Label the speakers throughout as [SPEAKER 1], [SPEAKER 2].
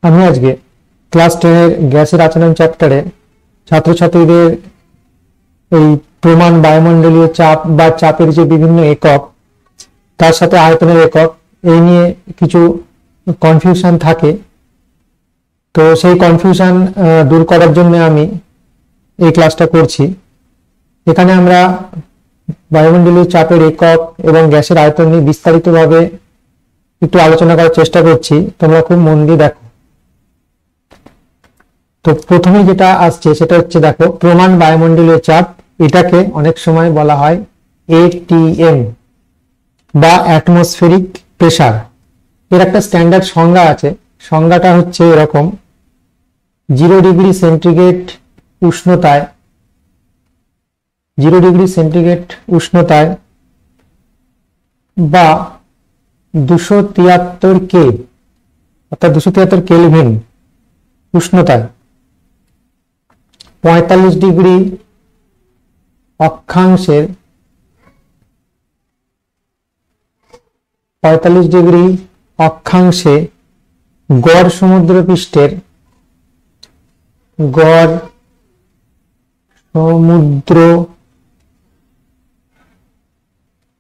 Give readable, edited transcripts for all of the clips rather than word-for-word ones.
[SPEAKER 1] আমি আজকে ক্লাস 10 এর গ্যাসের আচরণ চ্যাপ্টারে ছাত্রছাত্রীদের এই প্রমাণ বায়ুমণ্ডলীয় চাপ বা চাপের যে বিভিন্ন একক তার সাথে আয়তনের একক এই নিয়ে কিছু কনফিউশন থাকে। তো সেই কনফিউশন দূর করার জন্য আমি এই ক্লাসটা করছি। এখানে আমরা বায়ুমণ্ডলীয় চাপের একক এবং গ্যাসের আয়তন নিয়ে বিস্তারিতভাবে একটু আলোচনা করার চেষ্টা করছি, তোমরা খুব মন দিয়ে দেখো। তো প্রথমে যেটা আসছে সেটা হচ্ছে, দেখো, প্রমাণ বায়ুমণ্ডলীয় চাপ, এটাকে অনেক সময় বলা হয় এটিএম বা অ্যাটমসফেরিক প্রেসার। এর একটা স্ট্যান্ডার্ড সংজ্ঞা আছে। সংজ্ঞাটা হচ্ছে এরকম: 0 ডিগ্রি সেন্টিগ্রেড উষ্ণতায় 0 ডিগ্রি সেন্টিগ্রেড উষ্ণতায় বা 273 কে অর্থাৎ 273 কেলভিন উষ্ণতায় 45 ডিগ্রি অক্ষাংশের 45 ডিগ্রি অক্ষাংশে গড় সমুদ্র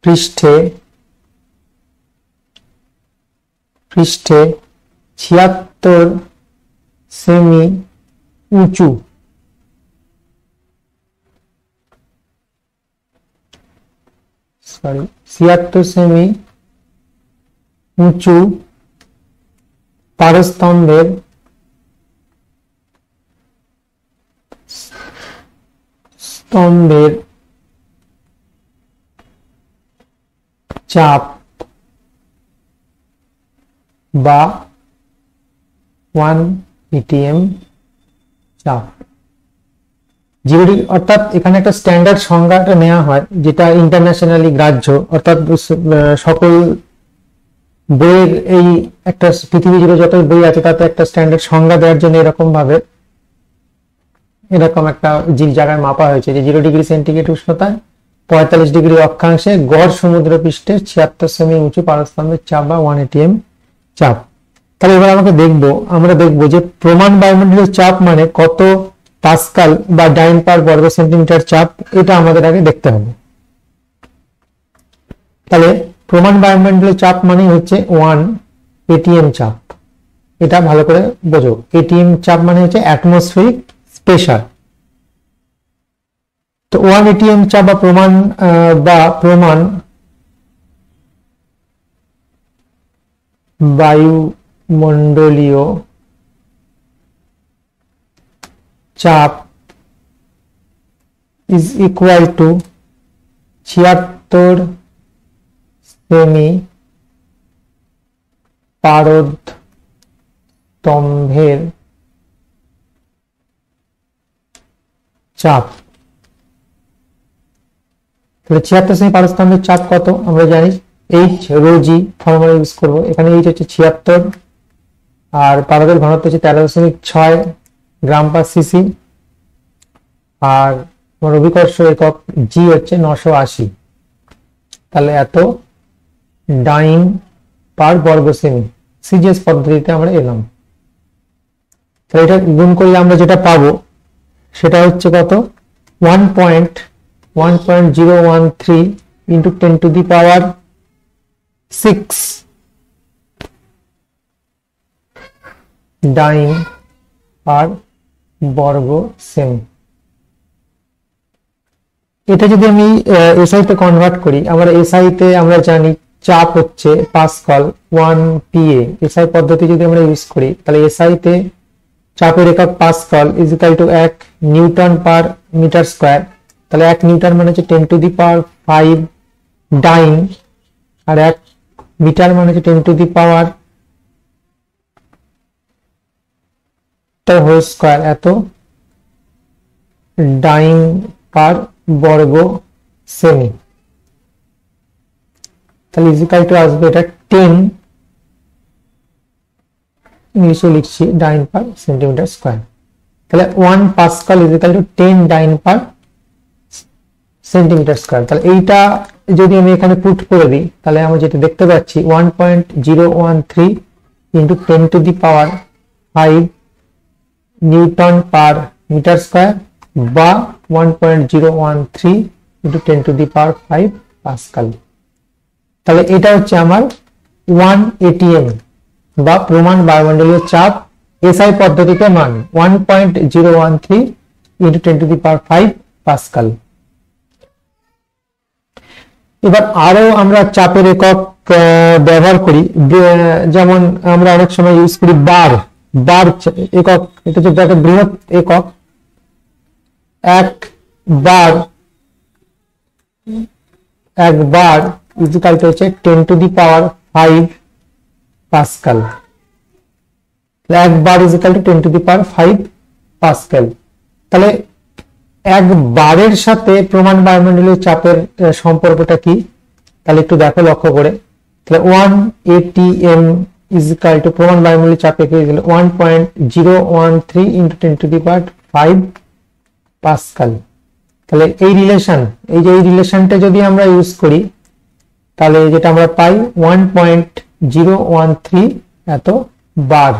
[SPEAKER 1] পৃষ্ঠের পৃষ্ঠে 76 সেমি উঁচু 76 সেমি উঁচু পারস্তম্ভের চাপ বা 1 atm চাপ। 0 ডিগ্রি অর্থাৎ এখানে একটা স্ট্যান্ডার্ড সংজ্ঞাটা নেওয়া হয় যেটা ইন্টারন্যাশনালি গ্রাহ্য, অর্থাৎ সকল বইয়ের এই একটা পৃথিবী জুড়ে যত বই আছে তাতে একটা স্ট্যান্ডার্ড সংজ্ঞা দেওয়ার জন্য এরকম একটা জায়গায় মাপা হয়েছে যে 0 ডিগ্রি সেন্টিগ্রেড উষ্ণতায় 45 ডিগ্রি অক্ষাংশে গড় সমুদ্র পৃষ্ঠে 76 সেমি উঁচু পারস্তম্ভের চাপ বা 1 atm চাপ। তাহলে এবার আমরা দেখবো যে প্রমাণ বায়ুমণ্ডলীয় চাপ মানে কত পাস্কাল বা ডাইন পার বর্গ সেন্টিমিটার চাপ, এটা আমাদের আগে দেখতে হবে। তাহলে প্রমাণ বায়ুমণ্ডলীয় চাপ মানে হচ্ছে 1 atm চাপ। এটা ভালো করে বোঝো। atm চাপ মানে হচ্ছে অ্যাটমসফেরিক প্রেসার। তো 1 atm চাপ বা প্রমাণ বায়ুমণ্ডলীয় চাপ is equal to 76 সেমি পারস্তম্ভের চাপ। 76 সেমি পারস্তম্ভের চাপ কত আমরা জানি, H rho g formula use করব। এখানে H হচ্ছে 76 আর পারদের ঘনত্ব হচ্ছে 13.6 গ্রাম পার সিসি, আর আমার অভিকর্ষ একক G হচ্ছে 980। তাহলে এত ডাইন পার বর্গ সেমি সিজিএস পদ্ধতিতে আমরা এলাম। তাহলে এটা গুণ করলে আমরা যেটা পাবো সেটা হচ্ছে কত, 1.1013 ইন্টু 10 টু দি পাওয়ার 6 ডাইন পার বর্গ সেমি। এটা যদি আমি এসআই তে কনভার্ট করি, আমরা জানি চাপ হচ্ছে পাস্কাল 1 PA। এসআই পদ্ধতি যদি আমরা ইউজ করি তাহলে এসআই তে চাপের একক pascal is equal to 1 newton per metre square. তাহলে 1 নিউটন মানে হচ্ছে 10 to the power 5 dine, R 1 metre মানে হচ্ছে 10 to the power whole square, এত ডাইন পার বর্গ সেমি। তাহলে ইজ ইকুয়াল টু আসবে এটা 10, ইংলিশে লিখছি ডাইন পার সেন্টিমিটার স্কয়ার। তাহলে 1 pascal is equal to 10 dyne per centimetre square. তাহলে এইটা যদি আমি এখানে পুট করে দিই তাহলে আমরা যেটা দেখতে পাচ্ছি 1.013 into 10 to the power 5 newton per metre square বা 1.013 into 10 to the power 5 pascal. তাহলে এটা হচ্ছে আমার 1 ATM বা প্রমাণ বায়ুমণ্ডলীয় চাপ এসআই পদ্ধতিতে মান 1.013 into 10 to the power 5 Pascal. এবার আরো আমরা চাপের একক ব্যবহার করি, যেমন আমরা অনেক সময় ইউজ করি বার একক। এটা হচ্ছে একটা বৃহৎ একক। এক বার ইকুয়াল টু হচ্ছে 10 টু দি পাওয়ার 5 পাস্কাল। এক বার equal to 10 to the power 5 pascal. তাহলে এক বারের সাথে প্রমাণ বায়ুমণ্ডলীয় চাপের সম্পর্কটা কি, তাহলে একটু দেখো লক্ষ্য করে। তাহলে 1 ATM ইকুয়াল টু প্রমাণ বায়ুমণ্ডলীয় চাপে কি গেল 1.013 into 10 to the power 5 pascal. তাহলে এই রিলেশনটা যদি আমরা ইউজ করি তাহলে যেটা আমরা পাই 1.013 এত বার।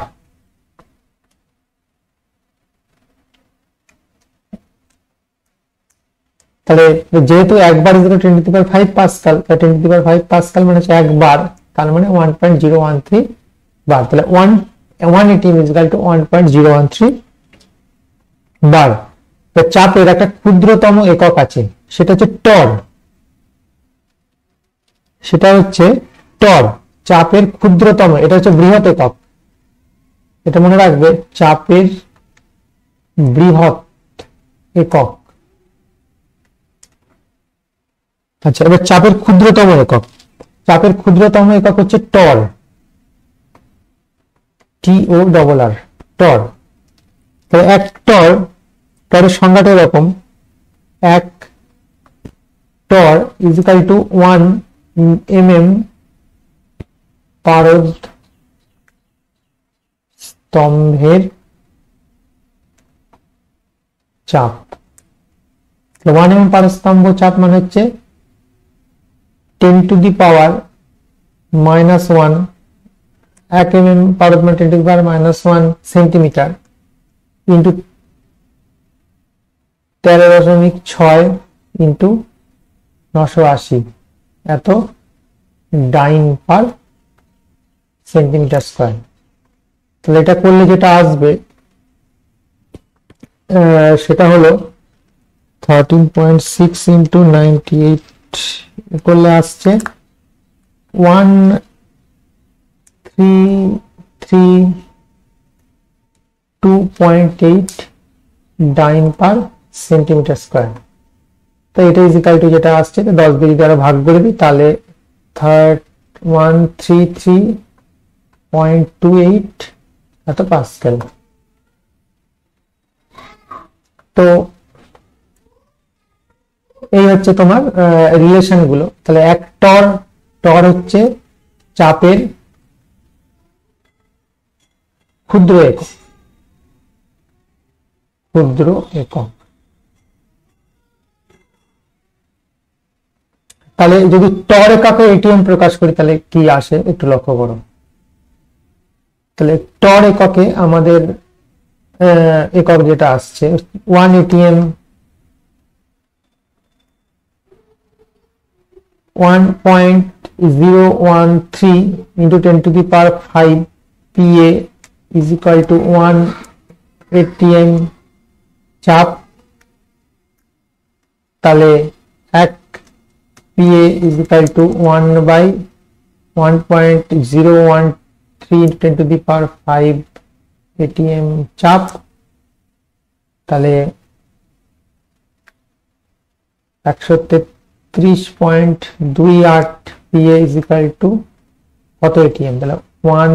[SPEAKER 1] তাহলে যেহেতু একবার 10 to the power 5 Pascal, 10 to the power 5 Pascal মানে হচ্ছে একবার, তার মানে 1.013 বার। তাহলে 1 ATM ইকুয়াল টু 1.013 বার। চাপের একটা ক্ষুদ্রতম একক আছে, সেটা হচ্ছে টর। চাপের ক্ষুদ্রতম, এটা হচ্ছে বৃহৎ একক। এটা মনে রাখবে, চাপের বৃহৎ একক। আচ্ছা, এবার চাপের ক্ষুদ্রতম একক হচ্ছে টর, TORR, টর। তাহলে এক টরের সংজ্ঞাটা এরকম, এক টর ইকুয়াল টু 1 mm পারদ স্তম্ভের চাপ। 1 mm পারদ স্তম্ভ চাপ মানে হচ্ছে 10 টু দি পাওয়ার -1, 1 mm পারদ মানে 10 to the power -1 centimetre into 13.6 into 980 এত ডাইন পার সেন্টিমিটার স্কয়ার। তাহলে এটা করলে যেটা আসবে সেটা হলো 13.6 ইন্টু 98 করলে আসছে 1332.8 ডাইন পার সেন্টিমিটার স্কয়ার। তো এটা ইকুয়াল টু যেটা আসছে 10 দিয়ে যদি আরো ভাগ করে দিই তাহলে 133.28 এত পাস্কাল। তো এই হচ্ছে তোমার রিলেশন গুলো। তাহলে এক টর হচ্ছে চাপের ক্ষুদ্র একক। তাহলে যদি টর এককে এটিএম প্রকাশ করি তাহলে কি আসে একটু লক্ষ্য করো। তাহলে টর এককে আমাদের একক যেটা আসছে 1 ATM 1.013 into 10 to the power 5 PA is equal to 1 ATM চাপ। তাহলে 1 PA is equal to 1 by 1.013 into 10 to the power 5 ATM চাপ। তাহলে 133.28 PA is equal to কত ATM? তাহলে 1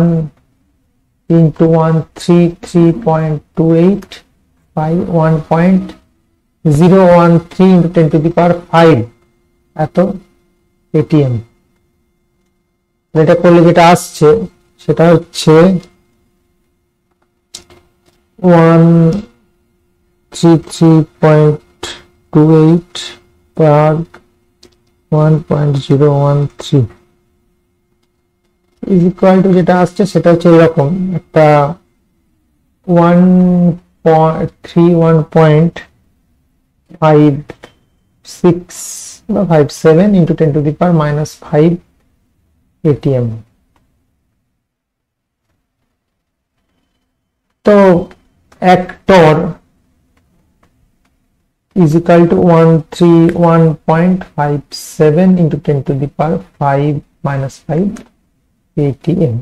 [SPEAKER 1] into 133.28 by 1.013 into 10 to the power 5 এত ATM। এটা করলে যেটা আসছে সেটা হচ্ছে 133.28 ভাগ 1.013 ইজ ইকুয়াল টু যেটা আসছে সেটা হচ্ছে এরকম একটা 1.31.56 বা 57 into 10 to the power minus 5 atm। তো 1 টর is equal to 131.57 into 10 to the power 5 minus 5 atm।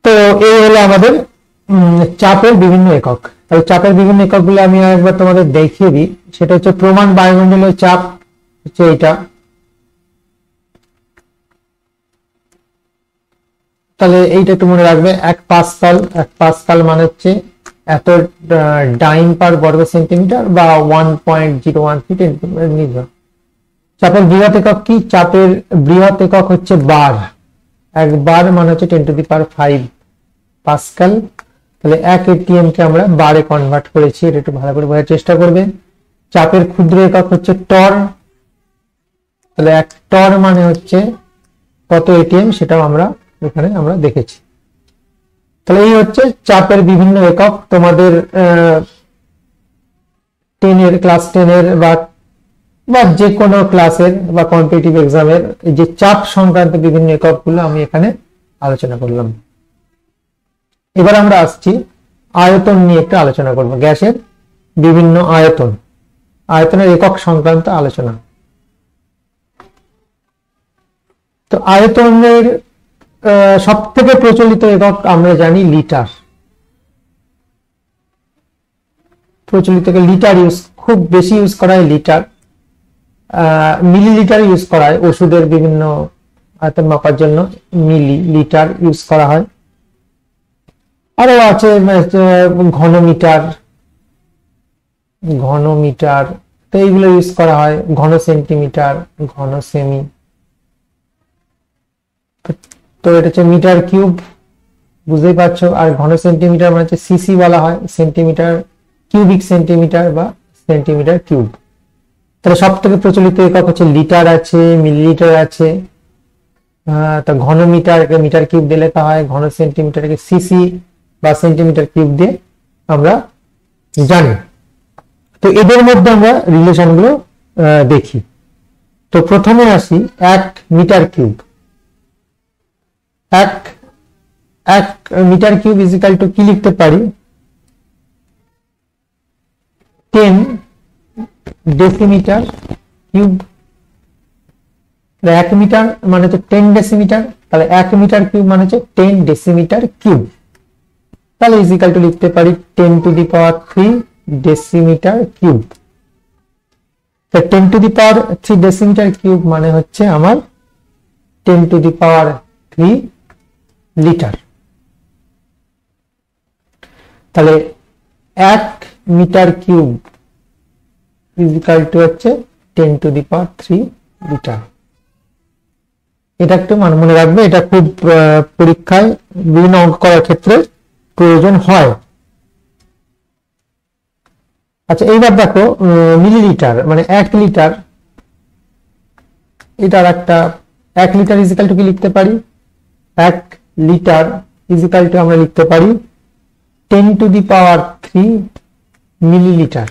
[SPEAKER 1] তো এই হলো আমাদের চাপের বিভিন্ন একক। এই চাপের বিভিন্ন এককগুলো আমি একবার তোমাদের দেখিয়ে দিই। সেটা হচ্ছে প্রমাণ বায়ুমণ্ডলীয় চাপ হচ্ছে এটা। তাহলে এইটা একটু মনে রাখবে, 1 পাস্কাল মানে হচ্ছে এত ডাইন পার বর্গ সেন্টিমিটার বা 1.013 নির্ভর। চাপের বৃহৎ একক কি? চাপের বৃহৎ একক হচ্ছে বার। 1 বার মানে হচ্ছে 10 to the power 5 পাস্কাল। তাহলে 1 atm কে আমরা বারে কনভার্ট করেছি, এটা একটু ভালো করে বোঝার চেষ্টা করবে। চাপের ক্ষুদ্র একক হচ্ছে টর। তাহলে 1 টর মানে হচ্ছে কত atm, সেটাও আমরা এখানে আমরা দেখেছি। তাহলে এই হচ্ছে চাপের বিভিন্ন একক। তোমাদের ক্লাস 10 বা যে কোনো ক্লাসের বা কম্পিটিটিভ এক্সামের যে চাপ সংক্রান্ত বিভিন্ন এককগুলো আমি এখানে আলোচনা করলাম। এবার আমরা আসছি আয়তন নিয়ে একটু আলোচনা করব। গ্যাসের বিভিন্ন আয়তনের একক সংক্রান্ত আলোচনা। তো আয়তনের সব থেকে প্রচলিত একক আমরা জানি লিটার। প্রচলিত লিটার খুব বেশি ইউজ করা হয় লিটার। মিলিলিটার ইউজ করা হয় ওষুধের বিভিন্ন আয়তন মাপার জন্য, মিলিলিটার ইউজ করা হয়। আরো আছে ঘনমিটার, তো এইগুলো ইউজ করা হয়। ঘন সেন্টিমিটার, ঘন সেমি। তো এটা হচ্ছে মিটার কিউব, বুঝতেই পারছো। আর ঘন সেন্টিমিটার মানে হচ্ছে সিসি বলা হয়, সেন্টিমিটার কিউবিক সেন্টিমিটার বা সেন্টিমিটার কিউব। তাহলে সব থেকে প্রচলিত একক হচ্ছে লিটার আছে, মিলিলিটার আছে। তা ঘন মিটার কিউব দিয়ে লেখা হয়, ঘন সেন্টিমিটারকে সিসি বা সেন্টিমিটার কিউব দিয়ে আমরা জানি। তো এদের মধ্যে আমরা রিলেশন গুলো দেখি। তো প্রথমে আসি 1 metre cube. 1 metre cube is equal to কি লিখতে পারি? 10 ডেসিমিটার কিউব। 1 মিটার মানে হচ্ছে 10 ডেসিমিটার। তাহলে 1 মিটার কিউব মানে হচ্ছে 10 ডেসিমিটার কিউব। তাহলে ইজ ইকুয়াল টু লিখতে পারি 10 to the power 3 decimetre cube. তো 10 to the power 3 decimetre cube মানে হচ্ছে আমার 10 to the power 3 লিটার। তাহলে 1 metre cube is equal to হচ্ছে 10 to the power 3 লিটার। এটা একটু মনে রাখবে, এটা খুব পরীক্ষায় বিভিন্ন অঙ্ক করার ক্ষেত্রে প্রয়োজন হয়। আচ্ছা, এইবার দেখো মিলিলিটার মানে 1 লিটার। এটার একটা 1 লিটার ইজ ইকুয়াল টু কি লিখতে পারি? 1 লিটার ইজ ইকুয়াল টু আমরা লিখতে পারি 10 to the power 3 millilitre.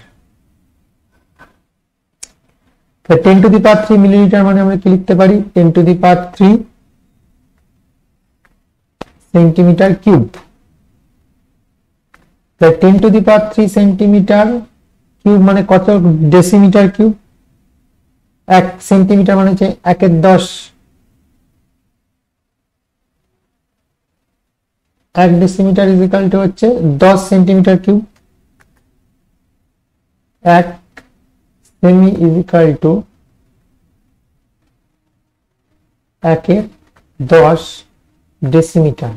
[SPEAKER 1] 10 to the power 3 millilitre মানে আমরা কি লিখতে পারি? 10 to the power 3 centimetre cube. 10 to the power 3 centimetre cube মানে কত ডেসিমিটার কিউব? 1 সেন্টিমিটার মানে হচ্ছে 1/10। 1 ডেসিমিটার ইজ ইকুয়াল টু হচ্ছে 10 সেন্টিমিটার কিউব। 1 সেমি ইজ ইকুয়াল টু 1/10 ডেসিমিটার,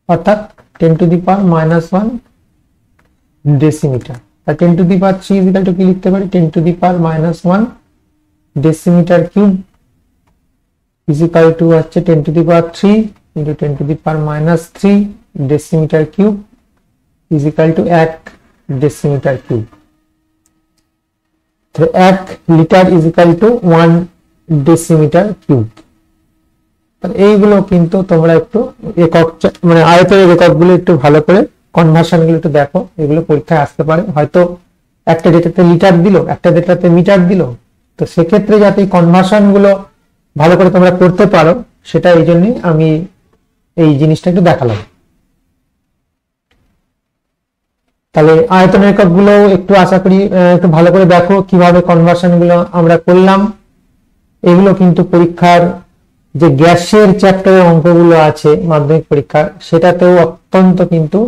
[SPEAKER 1] অর্থাৎ 10 to the power -1 ডেসিমিটার। আর 10 to the power 3 is equal to কি লিখতে পারি? 10 to the power -1 decimetre cube is equal to হচ্ছে 10 to the power 3 into 10 to the power -3 decimetre cube is equal to 1 decimetre cube. তো 1 litre is equal to 1 decimetre cube. তাহলে এইগুলো কিন্তু তোমরা একটু একক মানে আয়তনের এককগুলো একটু ভালো করে কনভার্সন গুলো একটু দেখো, এগুলো পরীক্ষায় আসতে পারে। হয়তো একটা ডেটাতে লিটার দিল, একটা ডেটাতে মিটার দিল, তো সেক্ষেত্রে যাতে কনভার্সন গুলো ভালো করে তোমরা করতে পারো, সেটা এই জন্যই আমি এই জিনিসটা একটু দেখালাম। তাহলে আয়তনের একক গুলো একটু আশা করি একটু ভালো করে দেখো কিভাবে কনভার্সন গুলো আমরা করলাম। এগুলো কিন্তু পরীক্ষার যে গ্যাসের চ্যাপ্টারের অঙ্কগুলো আছে মাধ্যমিক পরীক্ষার, সেটাতেও অত্যন্ত কিন্তু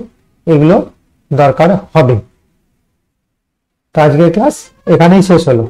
[SPEAKER 1] এগুলো দরকার হবে। তো আজকের ক্লাস এখানেই শেষ হলো।